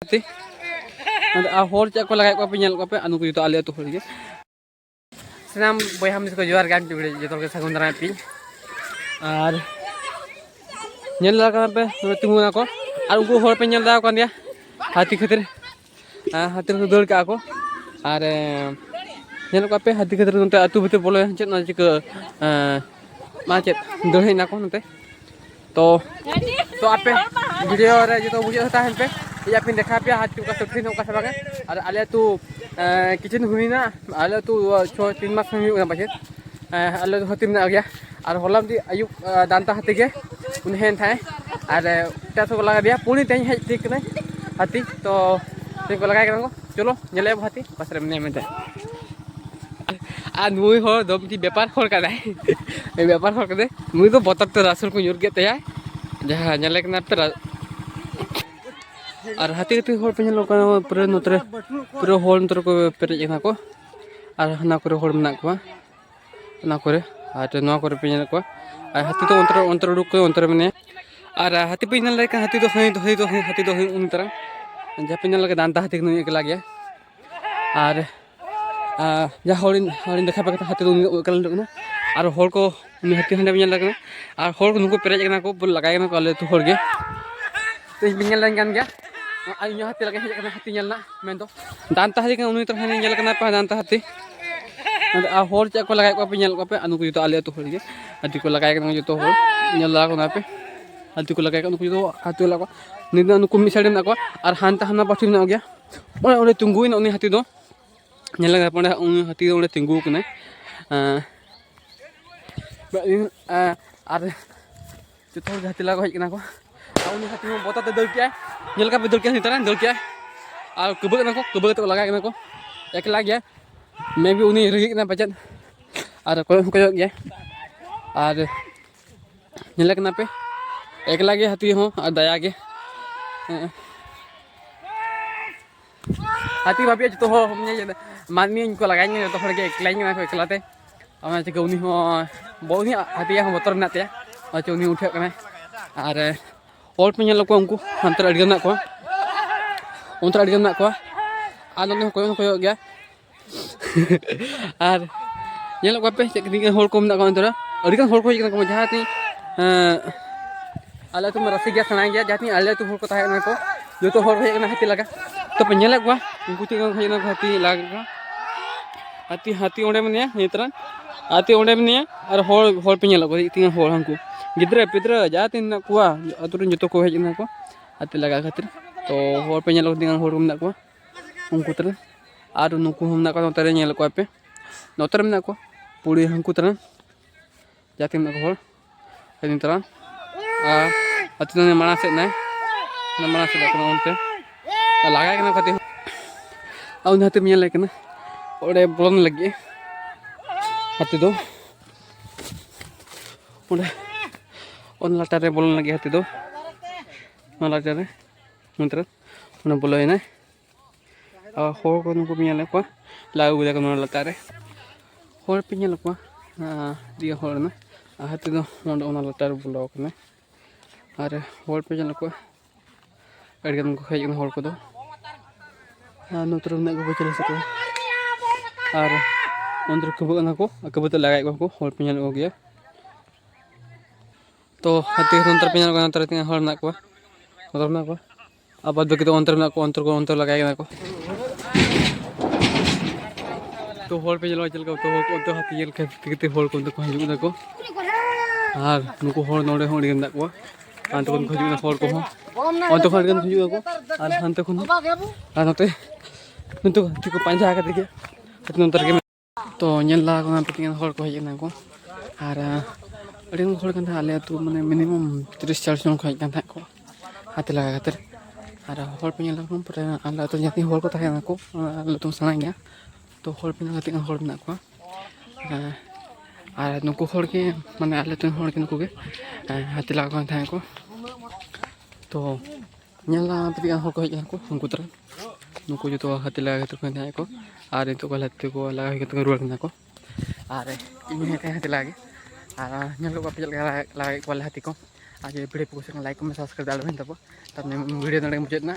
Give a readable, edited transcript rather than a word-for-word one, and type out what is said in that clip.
हर check को लगा को पे को पे अनु को जो आले तो हर के सनाम बयहा मिस को जोर गान जुड़े जो के सगुन दारा पी और नेल लगा पे तिंगुना को और उनको हर पे नेल दा को दिया हाथी खातिर हाथी को दौड़ का को और नेल को पे हाथी खातिर नते अतु भीतर बोले चेत ना चिक मा चेत दौड़ ना को नते तो आपे वीडियो रे जो बुझे होता है पे या फिर देखा पे हाथी का सफरी का सब और आले तू किचन हुई ना आले तू 6-3 मास में हुई बचे आले तो हाथी में आ गया और होलम दी आयु दांता हाथी के उन्हें था और टेस को लगा दिया पूरी तेज है ठीक है हाथी तो तेज को लगाए को चलो नेले हाथी बस रे में आ नुई हो दम की व्यापार खोल का व्यापार खोल कर नुई तो बतक तो रासुल को यूर के जहाँ नेले पे और हाथी हाथी हर पे पूरा नोतरे पूरा हर नोतर को पेरेज को और हना को हर मेना को ना करे और नवा करे पे को और हाथी तो अंतर अंतर उडुक को अंतर में और हाथी पे नेल लेका हाथी तो हाथी तो उन तरह जहाँ पे नेल दांता हाथी को एकला गया और जहाँ हर देखा पे हाथी तो एकला और हर को हाथी हंडे पे नेल और हर को नुको पेरेज को लगाए को आले तो हर गे तो इन नेल गया इन हाथी लगे हज हाथी नेलना मेन तो दांता हाथी उन तरह नेल पे दांता हाथी हर चेक को लगा को पे अनु को जो आले तो हर हाथी को लगाए जो हर नेल लगा पे हाथी को लगाए उनको जो हाथी लगा निद उनको मिड साइड में और हानता हाना पाठी में गया ओने तिंगुइन उन हाथी दो नेल लगा पे उन हाथी ओने तिंगु कने और जो हाथी लगा हज को उन हाथी में बता दौड़ के नेल का पे दौड़ के और कब को लगा को एकला गया मैं भी उन्हें रही बचत और कोई गया और नेल पे एकला गे हाथी हो और दया गे हाथी भाभी जो हो मानमी को लगाएंगे जो हर एकला को एकलाते चिका उन्हीं बहुत हाथी हो बतर में चे उन्हीं उठे और हर पे नेल को उनको अंतर अड़ी में अंतर अड़ी में और नोने कोई गया और नेल को पे चेक हर को अंतर अड़ी हर को जहाँ ती आले तुम रसी गया सना गया जहाँ आले तू हर को जो तो हर हज हाथी लगा तो पे नेल को उनको हज हाथी लगा हाथी हाथी ओंडे में तरह हाथी ओंडे में और हर पे नेल को तीन हर हमको गिद्रे पिद्रे जहाँ तीन अतुन जो को हज को हाथी लगा खातिर तो हर पे नेल तीन हर को उनको तरह और नुकू हम नोतरे नेल को पे नोतर में को पुड़ी हमको तरह जहाँ तीन हर हज तरह अतुन माना से माना से उनते लगा खातिर उन हाथी में नेल ओडे बोलन लगे हाथी दो ओडे लाटारे बोलन लगे हाथी दो लाटारे मंत्र उन्हें बोलोना और हर को नुको पे को लागू को लाटारे हर पे को दिया हर में हाथी दो लाटारे बोलो और हर पे को अड़ी को हज हर को नोतर को चले सको और अंदर कब तो लगा को हर पे को गया तो हाथी अंतर पे अंतर तीन हर में को अब बाद बाकी तो अंतर में को अंतर लगाए को तो हर पे चलका तो हाथी हर को हजूना को और नुको हर नोड़े अड़ी को हानते को हजूना हर को अंत को हजूगा को और हानते को नोते हाथी को पांजा के हाथी अंतर के तो नेल लगा तीन हर को हजना को और अड़ी हर आले अतु माने मिनिमम 30-40 जन को हज को हाथी लगा खातिर और हर पे पूरा आले अतु जहाँ हर को तहना को आले तुम सना गया तो हर पे तीन हर में को और नुको हर के माने आले तुम हर के नुको के हाथी लगा को तो नेल तीन हर को हजना को उनको तरह नुको जो हाथी लगा खातिर को और नितो को हाथी को लगा रुआर को और इन हाथी लगे और नेल को पे लगा को हाथी को आज वीडियो को लाइक में सब्सक्राइब दाल तब वीडियो मुझे मुचाद ना।